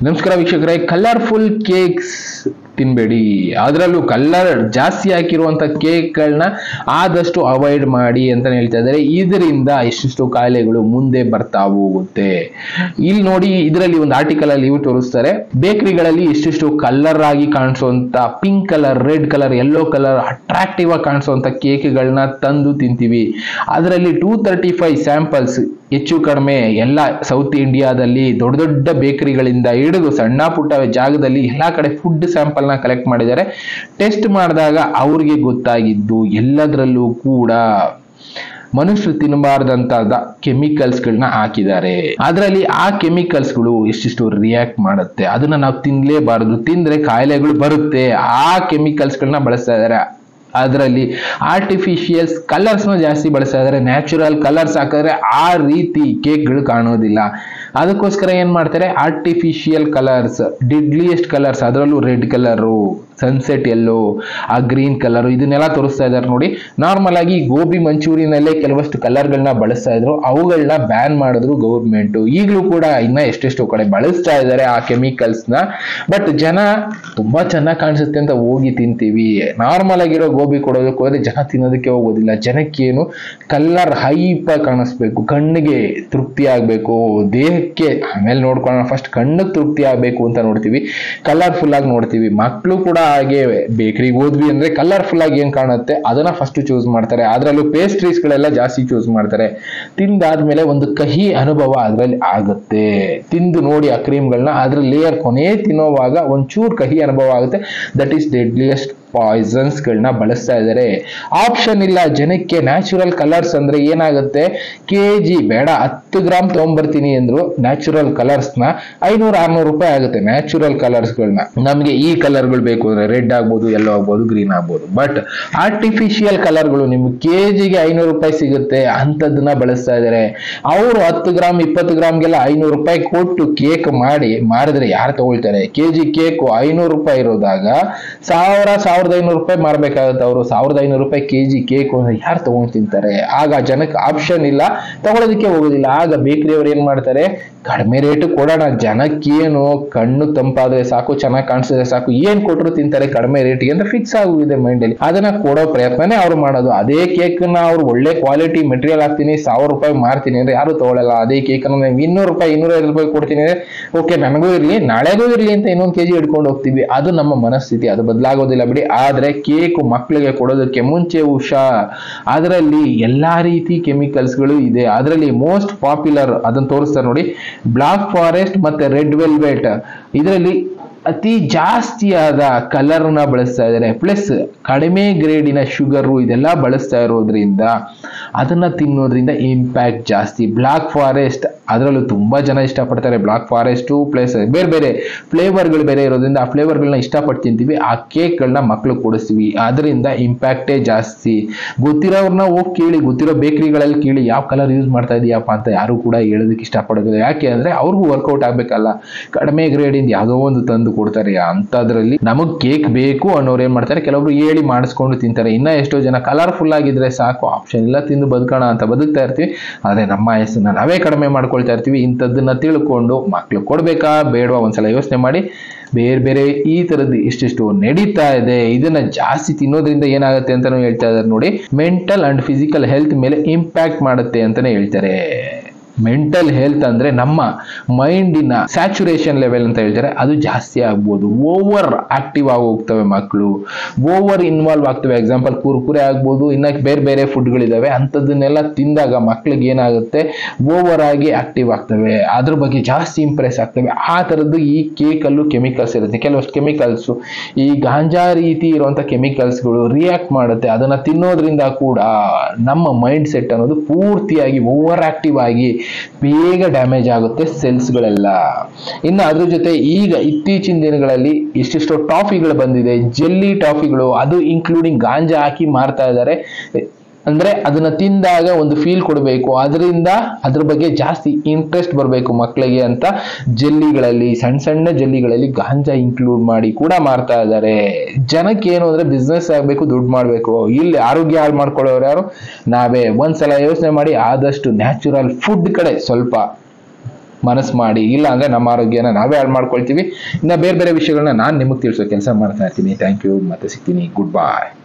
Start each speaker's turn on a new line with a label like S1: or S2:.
S1: ನಮಸ್ಕಾರ ವೀಕ್ಷಕರೇ, colourful cakes ತಿನ್ಬೇಡಿ. ಅದರಲ್ಲೂ ಕಲರ್ ಜಾಸ್ತಿ ಹಾಕಿರುವಂತ ಕೇಕ್ಗಳನ್ನ ಆದಷ್ಟು ಅವಾಯ್ಡ್ ಮಾಡಿ ಅಂತ ಹೇಳ್ತಾ ಇದ್ದಾರೆ. ಇದರಿಂದ ಎಷ್ಟೆಷ್ಟು ಕಾಯಿಲೆಗಳು ಮುಂದೆ ಬರ್ತಾ ಹೋಗುತ್ತೆ. ಇಲ್ಲಿ ನೋಡಿ, ಇದರಲ್ಲಿ ಒಂದು ಆರ್ಟಿಕಲ್ ಅಲ್ಲಿ ಇವು ತೋರಿಸ್ತಾರೆ, ಬೇಕರಿಗಳಲ್ಲಿ ಎಷ್ಟೆಷ್ಟು ಕಲರ್ ಆಗಿ ಕಾಣಿಸುವಂತ pink colour, red colour, yellow colour attractive ಆಗಿ ಕಾಣಿಸುವಂತ ಕೇಕ್ಗಳನ್ನ ತಂದು ತಿಂತೀವಿ. ಅದರಲ್ಲಿ 235 ಸ್ಯಾಂಪಲ್ಸ್ ಹೆಚ್ಚು ಕಡಿಮೆ ಎಲ್ಲ ಸೌತ್ ಇಂಡಿಯಾದಲ್ಲಿ ದೊಡ್ಡ ದೊಡ್ಡ ಬೇಕರಿಗಳಿಂದ ಹಿಡಿದು ಸಣ್ಣ ಪುಟ್ಟ ಜಾಗದಲ್ಲಿ ಎಲ್ಲಾ ಕಡೆ ಫುಡ್ ಸ್ಯಾಂಪಲ್ ನ ಕಲೆಕ್ಟ್ ಮಾಡಿದ್ದಾರೆ. ಟೆಸ್ಟ್ ಮಾಡಿದಾಗ ಅವ್ರಿಗೆ ಗೊತ್ತಾಗಿದ್ದು ಎಲ್ಲದರಲ್ಲೂ ಕೂಡ ಮನುಷ್ಯರು ತಿನ್ನಬಾರ್ದಂತ ಕೆಮಿಕಲ್ಸ್ ಗಳನ್ನ ಹಾಕಿದ್ದಾರೆ. ಅದರಲ್ಲಿ ಆ ಕೆಮಿಕಲ್ಸ್ ಗಳು ಎಷ್ಟಿಷ್ಟು ರಿಯಾಕ್ಟ್ ಮಾಡುತ್ತೆ, ಅದನ್ನ ನಾವು ತಿನ್ಲೇಬಾರದು. ತಿಂದ್ರೆ ಕಾಯಿಲೆಗಳು ಬರುತ್ತೆ. ಆ ಕೆಮಿಕಲ್ಸ್ ಗಳನ್ನ ಬಳಸ್ತಾ ಇದ್ದಾರೆ. ಅದರಲ್ಲಿ ಆರ್ಟಿಫಿಷಿಯಲ್ ಕಲರ್ಸ್ ಜಾಸ್ತಿ ಬಳಸ್ತಾ ಇದ್ದಾರೆ. ನ್ಯಾಚುರಲ್ ಕಲರ್ಸ್ ಹಾಕಿದ್ರೆ ಆ ರೀತಿ ಕೇಕ್ಗಳು ಕಾಣೋದಿಲ್ಲ. ಅದಕ್ಕೋಸ್ಕರ ಏನ್ ಮಾಡ್ತಾರೆ, ಆರ್ಟಿಫಿಷಿಯಲ್ ಕಲರ್ಸ್, ಡೆಡ್ಲಿಯೆಸ್ಟ್ ಕಲರ್ಸ್, ಅದರಲ್ಲೂ ರೆಡ್ ಕಲರು, ಸನ್ಸೆಟ್ ಯೆಲ್ಲೋ, ಆ ಗ್ರೀನ್ ಕಲರ್, ಇದನ್ನೆಲ್ಲ ತೋರಿಸ್ತಾ ಇದ್ದಾರೆ ನೋಡಿ. ನಾರ್ಮಲ್ ಆಗಿ ಗೋಬಿ ಮಂಚೂರಿಯನಲ್ಲೇ ಕೆಲವಷ್ಟು ಕಲರ್ಗಳನ್ನ ಬಳಸ್ತಾ ಇದ್ರು, ಅವುಗಳನ್ನ ಬ್ಯಾನ್ ಮಾಡಿದ್ರು ಗೌರ್ಮೆಂಟ್. ಈಗಲೂ ಕೂಡ ಇನ್ನ ಎಷ್ಟೆಷ್ಟು ಕಡೆ ಬಳಸ್ತಾ ಇದ್ದಾರೆ ಆ ಕೆಮಿಕಲ್ಸ್ ನ. ಬಟ್ ಜನ ತುಂಬಾ ಚೆನ್ನಾಗಿ ಕಾಣಿಸುತ್ತೆ ಅಂತ ಹೋಗಿ ತಿಂತೀವಿ. ನಾರ್ಮಲ್ ಆಗಿರೋ ಗೋಬಿ ಕೊಡೋದಕ್ಕೆ ಹೋದ್ರೆ ಜನ ತಿನ್ನೋದಕ್ಕೆ ಹೋಗೋದಿಲ್ಲ. ಜನಕ್ಕೇನು ಕಲರ್ ಹೈಪ್ ಕಾಣಿಸ್ಬೇಕು, ಕಣ್ಣಿಗೆ ತೃಪ್ತಿ ಆಗ್ಬೇಕು, ದೇಹಕ್ಕೆ ಆಮೇಲೆ ನೋಡ್ಕೊಳ್ಳೋಣ, ಫಸ್ಟ್ ಕಣ್ಣಿಗೆ ತೃಪ್ತಿ ಆಗ್ಬೇಕು ಅಂತ ನೋಡ್ತೀವಿ, ಕಲರ್ಫುಲ್ ಆಗಿ ನೋಡ್ತೀವಿ. ಮಕ್ಕಳು ಕೂಡ ಹಾಗೆ ಬೇಕರಿಗೆ ಹೋದ್ವಿ ಅಂದ್ರೆ ಕಲರ್ಫುಲ್ ಆಗಿ ಏನ್ ಕಾಣುತ್ತೆ ಅದನ್ನ ಫಸ್ಟ್ ಚೂಸ್ ಮಾಡ್ತಾರೆ. ಅದರಲ್ಲೂ ಪೇಸ್ಟ್ರೀಸ್ ಗಳೆಲ್ಲ ಜಾಸ್ತಿ ಚೂಸ್ ಮಾಡ್ತಾರೆ. ತಿಂದಾದ್ಮೇಲೆ ಒಂದು ಕಹಿ ಅನುಭವ ಅದ್ರಲ್ಲಿ ಆಗುತ್ತೆ. ತಿಂದು ನೋಡಿ ಆ ಕ್ರೀಮ್ಗಳನ್ನ, ಅದ್ರ ಲೇಯರ್ ಕೊನೆ ತಿನ್ನೋವಾಗ ಒಂಚೂರು ಕಹಿ ಅನುಭವ ಆಗುತ್ತೆ. ದಟ್ ಈಸ್ ಡೆಡ್ಲಿಯೆಸ್ಟ್ ಪಾಯ್ಸನ್ಸ್ ಗಳನ್ನ ಬಳಸ್ತಾ ಇದ್ದಾರೆ. ಆಪ್ಷನ್ ಇಲ್ಲ ಜನಕ್ಕೆ. ನ್ಯಾಚುರಲ್ ಕಲರ್ಸ್ ಅಂದ್ರೆ ಏನಾಗುತ್ತೆ, ಕೆಜಿ ಬೇಡ 10 ಗ್ರಾಮ್ ತಗೊಂಡ್ಬರ್ತೀನಿ ಅಂದ್ರು ನ್ಯಾಚುರಲ್ ಕಲರ್ಸ್ ನ 500-600 ರೂಪಾಯಿ ಆಗುತ್ತೆ. ನ್ಯಾಚುರಲ್ ಕಲರ್ಸ್ ಗಳನ್ನ ನಮ್ಗೆ ಈ ಕಲರ್ಗಳು ಬೇಕು ಅಂದ್ರೆ ರೆಡ್ ಆಗ್ಬೋದು, ಯೆಲ್ಲೋ ಆಗ್ಬೋದು, ಗ್ರೀನ್ ಆಗ್ಬೋದು. ಬಟ್ ಆರ್ಟಿಫಿಷಿಯಲ್ ಕಲರ್ಗಳು ನಿಮ್ಗೆ ಕೆಜಿಗೆ 500 ರೂಪಾಯಿ ಸಿಗುತ್ತೆ, ಅಂತದನ್ನ ಬಳಸ್ತಾ ಇದ್ದಾರೆ. ಅವರು 10 ಗ್ರಾಮ್ 20 ಗ್ರಾಮ್ಗೆಲ್ಲ 500 ರೂಪಾಯಿ ಕೊಟ್ಟು ಕೇಕ್ ಮಾಡಿ ಮಾರಿದ್ರೆ ಯಾರು ತಗೊಳ್ತಾರೆ? ಕೆಜಿ ಕೇಕ್ 500 ರೂಪಾಯಿ ಇರೋದಾಗ 1500 ರೂಪಾಯಿ ಮಾರ್ಬೇಕಾಗುತ್ತೆ. ಅವರು 1500 ರೂಪಾಯಿ ಕೆಜಿ ಕೇಕ್ ಯಾರು ತಗೊಂಡ್ ತಿಂತಾರೆ? ಆಗ ಜನಕ್ಕೆ ಆಪ್ಷನ್ ಇಲ್ಲ, ತಗೊಳ್ಳೋದಕ್ಕೆ ಹೋಗೋದಿಲ್ಲ. ಆಗ ಬೇಕರಿ ಅವ್ರು ಏನ್ ಮಾಡ್ತಾರೆ, ಕಡಿಮೆ ರೇಟ್ ಕೊಡೋಣ, ಜನಕ್ಕೇನು ಕಣ್ಣು ತಂಪಾದ್ರೆ ಸಾಕು, ಚೆನ್ನಾಗಿ ಕಾಣಿಸಿದ್ರೆ ಸಾಕು, ಏನ್ ಕೊಟ್ಟರು ತಿಂತಾರೆ ಕಡಿಮೆ ರೇಟ್ಗೆ ಅಂತ ಫಿಕ್ಸ್ ಆಗಿದೆ ಮೈಂಡ್ ಅಲ್ಲಿ. ಅದನ್ನ ಕೊಡೋ ಪ್ರಯತ್ನನೇ ಅವ್ರು ಮಾಡೋದು. ಅದೇ ಕೇಕ್ ನ ಅವ್ರು ಒಳ್ಳೆ ಕ್ವಾಲಿಟಿ ಮೆಟೀರಿಯಲ್ ಹಾಕ್ತೀನಿ 1000 ರೂಪಾಯಿ ಮಾರ್ತೀನಿ ಅಂದ್ರೆ ಯಾರು ತಗೊಳ್ಳಲ್ಲ. ಅದೇ ಕೇಕ್ ನ 200 ರೂಪಾಯಿ 250 ರೂಪಾಯಿ ಕೊಡ್ತೀನಿ ಅಂದ್ರೆ ಓಕೆ, ನನಗೂ ಇರ್ಲಿ ನಾಳೆಗೂ ಇರ್ಲಿ ಅಂತ ಇನ್ನೊಂದು ಕೆಜಿ ಹಿಡ್ಕೊಂಡು ಹೋಗ್ತೀವಿ. ಅದು ನಮ್ಮ ಮನಸ್ಥಿತಿ, ಅದು ಬದಲಾಗೋದಿಲ್ಲ ಬಿಡಿ. ಆದ್ರೆ ಕೇಕ್ ಮಕ್ಕಳಿಗೆ ಕೊಡೋದಕ್ಕೆ ಮುಂಚೆ ಅದರಲ್ಲಿ ಎಲ್ಲಾ ರೀತಿ ಕೆಮಿಕಲ್ಸ್ ಗಳು ಇದೆ. ಅದರಲ್ಲಿ ಮೋಸ್ಟ್ ಪಾಪ್ಯುಲರ್ ಅದನ್ನ ತೋರಿಸ್ತಾರೆ ನೋಡಿ, ಬ್ಲಾಕ್ ಫಾರೆಸ್ಟ್ ಮತ್ತೆ ರೆಡ್ ವೆಲ್ವೆಟ್. ಇದರಲ್ಲಿ ಅತಿ ಜಾಸ್ತಿಯಾದ ಕಲರ್ ನ ಬಳಸ್ತಾ ಇದ್ದಾರೆ. ಪ್ಲಸ್ ಕಡಿಮೆ ಗ್ರೇಡಿನ ಶುಗರು ಇದೆಲ್ಲ ಬಳಸ್ತಾ ಇರೋದ್ರಿಂದ ಅದನ್ನ ತಿನ್ನೋದ್ರಿಂದ ಇಂಪ್ಯಾಕ್ಟ್ ಜಾಸ್ತಿ. ಬ್ಲಾಕ್ ಫಾರೆಸ್ಟ್ ಅದರಲ್ಲೂ ತುಂಬಾ ಜನ ಇಷ್ಟಪಡ್ತಾರೆ. ಬ್ಲಾಕ್ ಫಾರೆಸ್ಟ್ ಪ್ಲಸ್ ಬೇರೆ ಬೇರೆ ಫ್ಲೇವರ್ಗಳು ಬೇರೆ ಇರೋದ್ರಿಂದ ಆ ಫ್ಲೇವರ್ಗಳನ್ನ ಇಷ್ಟಪಟ್ಟು ತಿಂತೀವಿ. ಆ ಕೇಕ್ಗಳನ್ನ ಮಕ್ಳು ಕೊಡಿಸ್ತೀವಿ, ಅದರಿಂದ ಇಂಪ್ಯಾಕ್ಟೇ ಜಾಸ್ತಿ. ಗೊತ್ತಿರೋರ್ನ ಹೋಗಿ ಕೇಳಿ, ಗೊತ್ತಿರೋ ಬೇಕರಿಗಳಲ್ಲಿ ಕೇಳಿ ಯಾವ ಕಲರ್ ಯೂಸ್ ಮಾಡ್ತಾ ಇದೀಯಪ್ಪ ಅಂತ ಯಾರು ಕೂಡ ಹೇಳೋದಕ್ಕೆ ಇಷ್ಟಪಡೋದಿಲ್ಲ. ಯಾಕೆ ಅಂದ್ರೆ ಅವ್ರಿಗೂ ವರ್ಕೌಟ್ ಆಗ್ಬೇಕಲ್ಲ. ಕಡಿಮೆ ಗ್ರೇಡ್ ಇಂದ ಯಾವುದೋ ಒಂದು ತಂದು ಕೊಡ್ತಾರೆ. ಅಂತದ್ರಲ್ಲಿ ನಮಗ್ ಕೇಕ್ ಬೇಕು ಅನ್ನೋರು ಏನ್ ಮಾಡ್ತಾರೆ, ಕೆಲವೊಬ್ರು ಹೇಳಿ ಮಾಡಿಸ್ಕೊಂಡು ತಿಂತಾರೆ. ಇನ್ನ ಎಷ್ಟೋ ಜನ ಕಲರ್ಫುಲ್ ಆಗಿದ್ರೆ ಸಾಕು, ಆಪ್ಷನ್ ಇಲ್ಲ, ತಿಂದು ಬದುಕೋಣ ಅಂತ ಬದುಕ್ತಾ ಇರ್ತೀವಿ. ಆದ್ರೆ ನಮ್ಮ ವಯಸ್ಸನ್ನ ನಾವೇ ಕಡಿಮೆ ಮಾಡ್ಕೊಳ್ತಾ ಇರ್ತೀವಿ. ಇಂಥದ್ದನ್ನ ತಿಳ್ಕೊಂಡು ಮಕ್ಳು ಕೊಡ್ಬೇಕಾ ಬೇಡವಾ ಒಂದ್ಸಲ ಯೋಚನೆ ಮಾಡಿ. ಬೇರೆ ಬೇರೆ ಈ ತರದ್ದು ಇಷ್ಟಿಷ್ಟು ನಡೀತಾ ಇದೆ. ಇದನ್ನ ಜಾಸ್ತಿ ತಿನ್ನೋದ್ರಿಂದ ಏನಾಗುತ್ತೆ ಅಂತಾನು ಹೇಳ್ತಾ ಇದ್ದಾರೆ ನೋಡಿ. ಮೆಂಟಲ್ ಅಂಡ್ ಫಿಸಿಕಲ್ ಹೆಲ್ತ್ ಮೇಲೆ ಇಂಪ್ಯಾಕ್ಟ್ ಮಾಡುತ್ತೆ ಅಂತಾನೆ ಹೇಳ್ತಾರೆ. ಮೆಂಟಲ್ ಹೆಲ್ತ್ ಅಂದ್ರೆ ನಮ್ಮ ಮೈಂಡಿನ ಸ್ಯಾಚುರೇಷನ್ ಲೆವೆಲ್ ಅಂತ ಹೇಳ್ತಾರೆ, ಅದು ಜಾಸ್ತಿ ಆಗ್ಬೋದು. ಓವರ್ ಆಕ್ಟಿವ್ ಆಗಿ ಹೋಗ್ತವೆ ಮಕ್ಕಳು, ಓವರ್ ಇನ್ವಾಲ್ವ್ ಆಗ್ತವೆ. ಎಕ್ಸಾಂಪಲ್ ಕುರ್ಕುರೆ ಆಗ್ಬೋದು, ಇನ್ನ ಬೇರೆ ಬೇರೆ ಫುಡ್ಗಳಿದಾವೆ. ಅಂಥದ್ದನ್ನೆಲ್ಲ ತಿಂದಾಗ ಮಕ್ಳಿಗೆ ಏನಾಗುತ್ತೆ, ಓವರ್ ಆಗಿ ಆಕ್ಟಿವ್ ಆಗ್ತವೆ, ಅದ್ರ ಬಗ್ಗೆ ಜಾಸ್ತಿ ಇಂಪ್ರೆಸ್ ಆಗ್ತವೆ. ಆ ತರದ್ದು ಈ ಕೇಕ್ ಅಲ್ಲೂ ಕೆಮಿಕಲ್ಸ್ ಇರುತ್ತೆ. ಕೆಲವಷ್ಟು ಕೆಮಿಕಲ್ಸ್ ಈ ಗಾಂಜಾ ರೀತಿ ಇರುವಂತ ಕೆಮಿಕಲ್ಸ್ಗಳು ರಿಯಾಕ್ಟ್ ಮಾಡುತ್ತೆ. ಅದನ್ನ ತಿನ್ನೋದ್ರಿಂದ ಕೂಡ ನಮ್ಮ ಮೈಂಡ್ ಸೆಟ್ ಅನ್ನೋದು ಪೂರ್ತಿಯಾಗಿ ಓವರ್ ಆಕ್ಟಿವ್ ಆಗಿ ಬೇಗ ಡ್ಯಾಮೇಜ್ ಆಗುತ್ತೆ ಸೆಲ್ಸ್ ಗಳೆಲ್ಲ. ಇನ್ನು ಅದ್ರ ಜೊತೆ ಈಗ ಇತ್ತೀಚಿನ ದಿನಗಳಲ್ಲಿ ಎಷ್ಟೆಷ್ಟೋ ಟಾಫಿಗಳು ಬಂದಿದೆ, ಜೆಲ್ಲಿ ಟಾಫಿಗಳು, ಅದು ಇನ್ಕ್ಲೂಡಿಂಗ್ ಗಾಂಜಾ ಹಾಕಿ ಮಾರ್ತಾ ಇದ್ದಾರೆ. ಅಂದ್ರೆ ಅದನ್ನ ತಿಂದಾಗ ಒಂದು ಫೀಲ್ ಕೊಡಬೇಕು, ಅದರಿಂದ ಅದ್ರ ಬಗ್ಗೆ ಜಾಸ್ತಿ ಇಂಟ್ರೆಸ್ಟ್ ಬರಬೇಕು ಮಕ್ಕಳಿಗೆ ಅಂತ ಜೆಲ್ಲಿಗಳಲ್ಲಿ, ಸಣ್ಣ ಸಣ್ಣ ಜೆಲ್ಲಿಗಳಲ್ಲಿ ಗಾಂಜಾ ಇನ್ಕ್ಲೂಡ್ ಮಾಡಿ ಕೂಡ ಮಾರ್ತಾ ಇದ್ದಾರೆ. ಜನಕ್ಕೆ ಏನು ಅಂದ್ರೆ ಬಿಸ್ನೆಸ್ ಆಗ್ಬೇಕು, ದುಡ್ಡು ಮಾಡ್ಬೇಕು. ಇಲ್ಲಿ ಆರೋಗ್ಯ ಹಾಳು ಮಾಡ್ಕೊಳ್ಳೋರು ಯಾರು? ನಾವೇ. ಒಂದ್ಸಲ ಯೋಚನೆ ಮಾಡಿ, ಆದಷ್ಟು ನ್ಯಾಚುರಲ್ ಫುಡ್ ಕಡೆ ಸ್ವಲ್ಪ ಮನಸ್ಸು ಮಾಡಿ. ಇಲ್ಲ ಅಂದ್ರೆ ನಮ್ಮ ಆರೋಗ್ಯನ ನಾವೇ ಹಾಳು ಮಾಡ್ಕೊಳ್ತೀವಿ. ಇನ್ನ ಬೇರೆ ಬೇರೆ ವಿಷಯಗಳನ್ನ ನಾನು ನಿಮಗೆ ತಿಳಿಸೋ ಕೆಲಸ ಮಾಡ್ತಾ ಇರ್ತೀನಿ. Thank you. ಮತ್ತೆ ಸಿಗ್ತೀನಿ. ಗುಡ್ ಬಾಯ್.